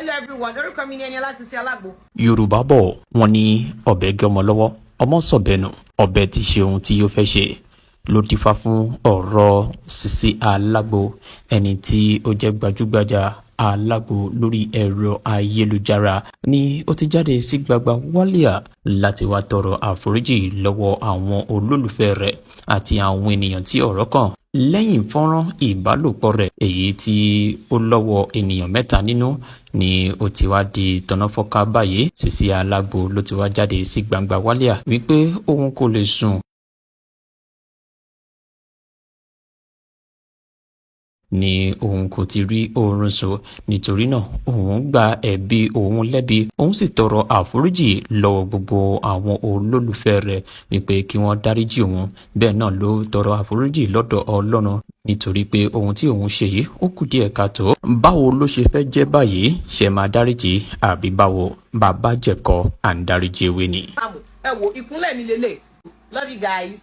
Hello everyone, orúkọ mi ni Eniola Sisi Alagbo. Yorùbá bọ̀ wọ́n ní ọ̀bẹ gé ọmọ lọ́wọ́ ọmọ sọ̀bẹ̀nù ọ̀bẹ ti ṣe ohun tí ó fẹ́ ṣe ló dífá fún ọ̀rọ̀ Sisi Alagbo ẹni tí ó jẹ́ gbajúgbajà Alagbo lórí ẹ̀rọ ayélujára ni ó ti jáde sí gbagba wálíà láti wá tọrọ àforíjì lọ́wọ́ àwọn olólùfẹ́ rẹ̀ àti àwọn ènìyàn tí ọ̀rọ̀ kàn lẹ́yìn fọ́nrán ìbálòpọ̀ rẹ̀ èyí tí ó lọ́wọ́ ènìyàn mẹ́ta nínú ni ó ti wá di tọ̀nàfọ́ká báyìí. Sisi Alagbo ló ti wá jáde sí gbangba wálíà wípé òun kò lè sùn ni òun kò ti rí oorun sùn nítorí náà òun gba ẹ̀bi òun lẹ́bi òun sì tọrọ àforíjì lọ́wọ́ gbogbo àwọn olólùfẹ́ rẹ̀ wípé kí wọ́n dáríjì òun bẹ́ẹ̀ náà ló tọrọ àforíjì lọ́dọ̀ Ọlọ́run nítorí pé ohun tí òun ṣe yìí ó kù díẹ̀ káàtó. Báwo ló ṣe fẹ́ jẹ́ báyìí ṣe máa dáríjì àbí báwo bàbá jẹ̀kọ́ à ń dáríjì ewé ni. Ẹ wo ìkúnlẹ̀ mi lélẹ̀. Love you guys.